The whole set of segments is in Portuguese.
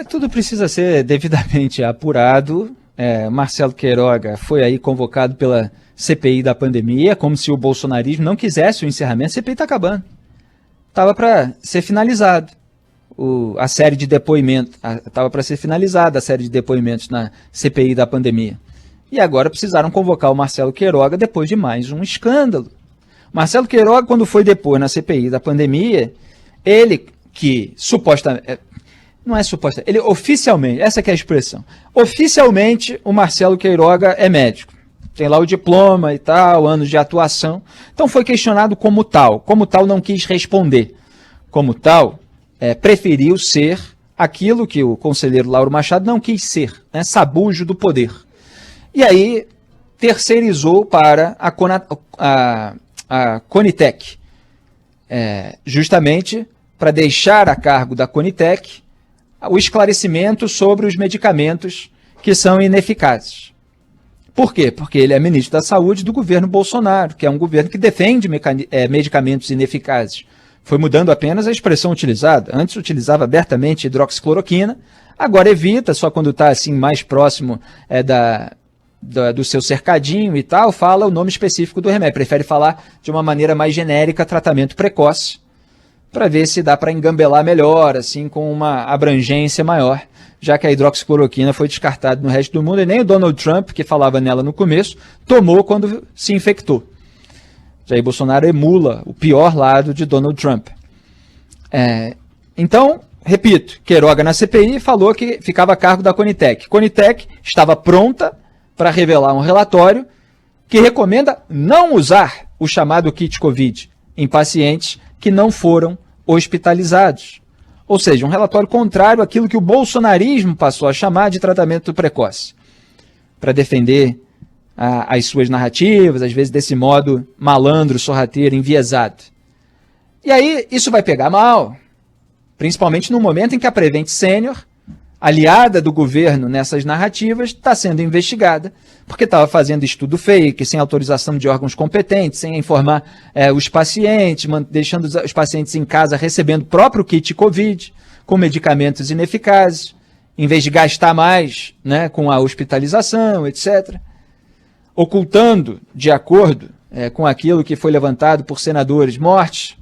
Tudo precisa ser devidamente apurado. Marcelo Queiroga foi aí convocado pela CPI da pandemia, como se o bolsonarismo não quisesse o encerramento. A CPI está acabando. Estava para ser finalizado. A série de depoimentos, estava para ser finalizada a série de depoimentos na CPI da pandemia. E agora precisaram convocar o Marcelo Queiroga depois de mais um escândalo. Marcelo Queiroga, quando foi depor na CPI da pandemia, ele que supostamente... Não é suposta, ele oficialmente, essa que é a expressão, oficialmente o Marcelo Queiroga é médico. Tem lá o diploma e tal, anos de atuação. Então foi questionado como tal não quis responder. Como tal, preferiu ser aquilo que o conselheiro Lauro Machado não quis ser, né, sabujo do poder. E aí terceirizou para a Conitec, justamente para deixar a cargo da Conitec o esclarecimento sobre os medicamentos que são ineficazes. Por quê? Porque ele é ministro da Saúde do governo Bolsonaro, que é um governo que defende medicamentos ineficazes. Foi mudando apenas a expressão utilizada. Antes utilizava abertamente hidroxicloroquina, agora evita, só quando está assim, mais próximo do seu cercadinho e tal, fala o nome específico do remédio. Prefere falar de uma maneira mais genérica, tratamento precoce, para ver se dá para engambelar melhor, assim, com uma abrangência maior, já que a hidroxicloroquina foi descartada no resto do mundo e nem o Donald Trump, que falava nela no começo, tomou quando se infectou. Jair Bolsonaro emula o pior lado de Donald Trump. Então, repito, Queiroga na CPI falou que ficava a cargo da Conitec. Conitec estava pronta para revelar um relatório que recomenda não usar o chamado kit Covid em pacientes que não foram hospitalizados. Ou seja, um relatório contrário àquilo que o bolsonarismo passou a chamar de tratamento precoce, para defender as suas narrativas, às vezes desse modo malandro, sorrateiro, enviesado. E aí isso vai pegar mal, principalmente no momento em que a Prevent Senior, aliada do governo nessas narrativas, está sendo investigada, porque estava fazendo estudo fake, sem autorização de órgãos competentes, sem informar os pacientes, deixando os pacientes em casa recebendo o próprio kit Covid, com medicamentos ineficazes, em vez de gastar mais, né, com a hospitalização, etc. Ocultando, de acordo com aquilo que foi levantado por senadores, mortes.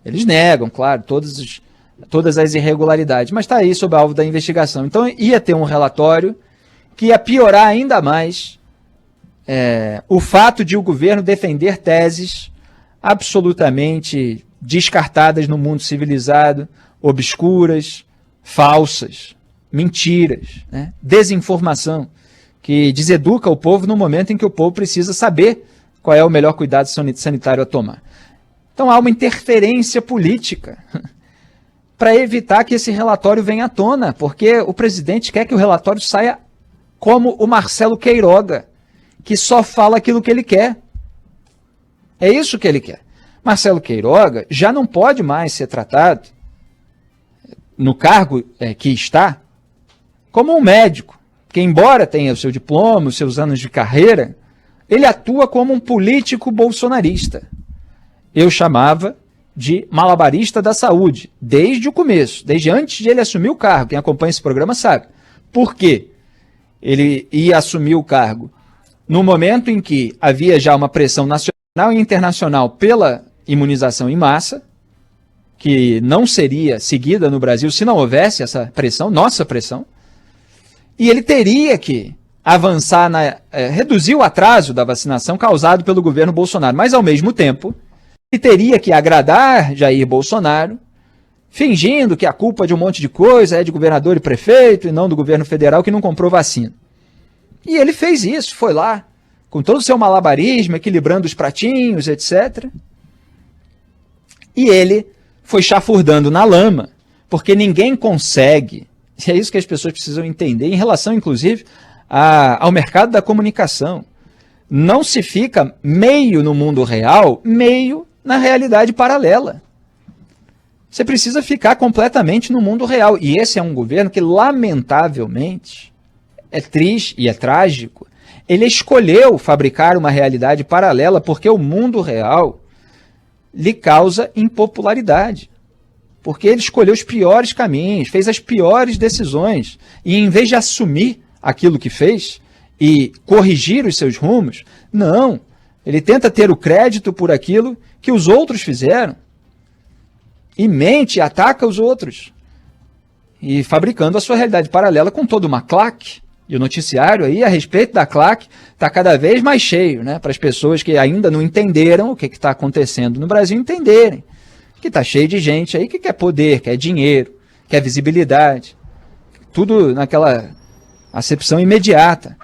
Eles negam, claro, todas as irregularidades, mas está aí sob alvo da investigação. Então ia ter um relatório que ia piorar ainda mais o fato de o governo defender teses absolutamente descartadas no mundo civilizado, obscuras, falsas, mentiras, né? Desinformação, que deseduca o povo no momento em que o povo precisa saber qual é o melhor cuidado sanitário a tomar. Então há uma interferência política para evitar que esse relatório venha à tona, porque o presidente quer que o relatório saia como o Marcelo Queiroga, que só fala aquilo que ele quer. É isso que ele quer. Marcelo Queiroga já não pode mais ser tratado, no cargo que está, como um médico, que embora tenha o seu diploma, os seus anos de carreira, ele atua como um político bolsonarista. Eu chamava de malabarista da saúde, desde o começo, desde antes de ele assumir o cargo. Quem acompanha esse programa sabe. Por quê? Ele ia assumir o cargo no momento em que havia já uma pressão nacional e internacional pela imunização em massa, que não seria seguida no Brasil se não houvesse essa pressão, nossa pressão, e ele teria que avançar, reduzir o atraso da vacinação causado pelo governo Bolsonaro, mas ao mesmo tempo ele teria que agradar Jair Bolsonaro, fingindo que a culpa de um monte de coisa é de governador e prefeito e não do governo federal que não comprou vacina. E ele fez isso, foi lá, com todo o seu malabarismo, equilibrando os pratinhos, etc. E ele foi chafurdando na lama, porque ninguém consegue, e é isso que as pessoas precisam entender, em relação, inclusive, ao mercado da comunicação. Não se fica meio no mundo real, meio na realidade paralela. Você precisa ficar completamente no mundo real. E esse é um governo que, lamentavelmente, é triste e é trágico. Ele escolheu fabricar uma realidade paralela porque o mundo real lhe causa impopularidade. porque ele escolheu os piores caminhos, fez as piores decisões, e em vez de assumir aquilo que fez e corrigir os seus rumos, não, ele tenta ter o crédito por aquilo que os outros fizeram, e mente e ataca os outros, e fabricando a sua realidade paralela com toda uma claque. E o noticiário aí a respeito da claque está cada vez mais cheio, né, para as pessoas que ainda não entenderam o que está acontecendo no Brasil entenderem. Que está cheio de gente aí que quer poder, quer dinheiro, quer visibilidade. Tudo naquela acepção imediata.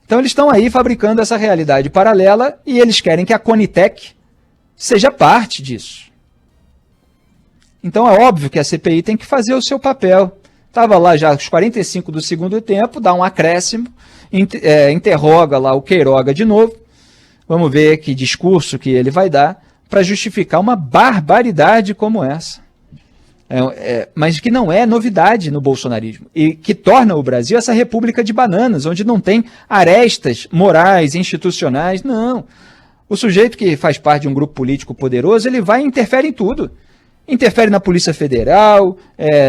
Então eles estão aí fabricando essa realidade paralela e eles querem que a Conitec seja parte disso. Então é óbvio que a CPI tem que fazer o seu papel. Estava lá já aos 45 do segundo tempo, dá um acréscimo, interroga lá o Queiroga de novo. Vamos ver que discurso que ele vai dar para justificar uma barbaridade como essa. Mas que não é novidade no bolsonarismo. E que torna o Brasil essa república de bananas, onde não tem arestas morais, institucionais, não. O sujeito que faz parte de um grupo político poderoso, ele vai e interfere em tudo. Interfere na Polícia Federal,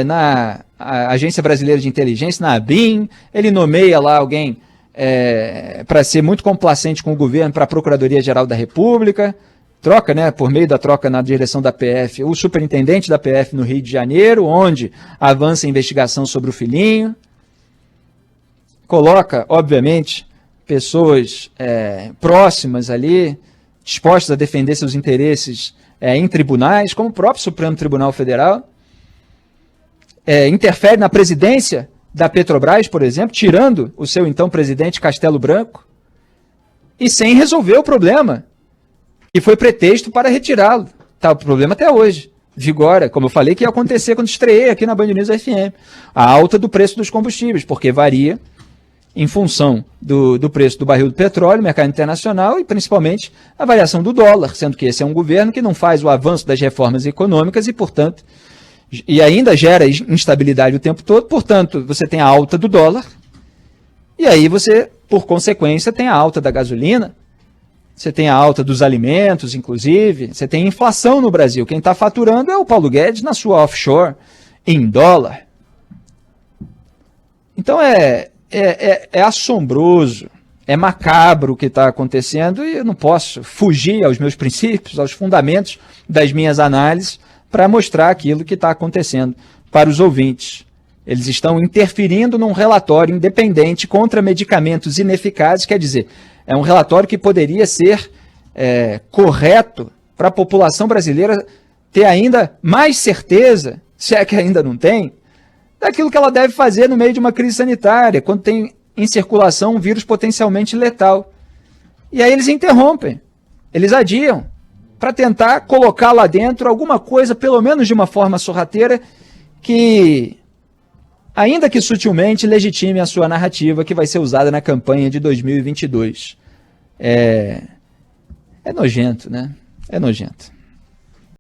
na Agência Brasileira de Inteligência, na ABIN, ele nomeia lá alguém para ser muito complacente com o governo para a Procuradoria-Geral da República, troca, né, por meio da troca na direção da PF, o superintendente da PF no Rio de Janeiro, onde avança a investigação sobre o filhinho, coloca, obviamente, pessoas próximas ali, dispostas a defender seus interesses em tribunais, como o próprio Supremo Tribunal Federal, interfere na presidência da Petrobras, por exemplo, tirando o seu então presidente Castelo Branco, e sem resolver o problema, que foi pretexto para retirá-lo. Tá, o problema até hoje vigora, como eu falei que ia acontecer quando estreiei aqui na Band News FM, a alta do preço dos combustíveis, porque varia em função do preço do barril do petróleo, mercado internacional e principalmente a variação do dólar, sendo que esse é um governo que não faz o avanço das reformas econômicas e, portanto, e ainda gera instabilidade o tempo todo, portanto, você tem a alta do dólar e aí você, por consequência, tem a alta da gasolina, você tem a alta dos alimentos, inclusive, você tem inflação no Brasil. Quem está faturando é o Paulo Guedes na sua offshore, em dólar. Então é assombroso, é macabro o que está acontecendo e eu não posso fugir aos meus princípios, aos fundamentos das minhas análises para mostrar aquilo que está acontecendo para os ouvintes. Eles estão interferindo num relatório independente contra medicamentos ineficazes, quer dizer, é um relatório que poderia ser correto para a população brasileira ter ainda mais certeza, se é que ainda não tem, daquilo que ela deve fazer no meio de uma crise sanitária, quando tem em circulação um vírus potencialmente letal. E aí eles interrompem, eles adiam, para tentar colocar lá dentro alguma coisa, pelo menos de uma forma sorrateira, que, ainda que sutilmente, legitime a sua narrativa que vai ser usada na campanha de 2022. É nojento, né? É nojento.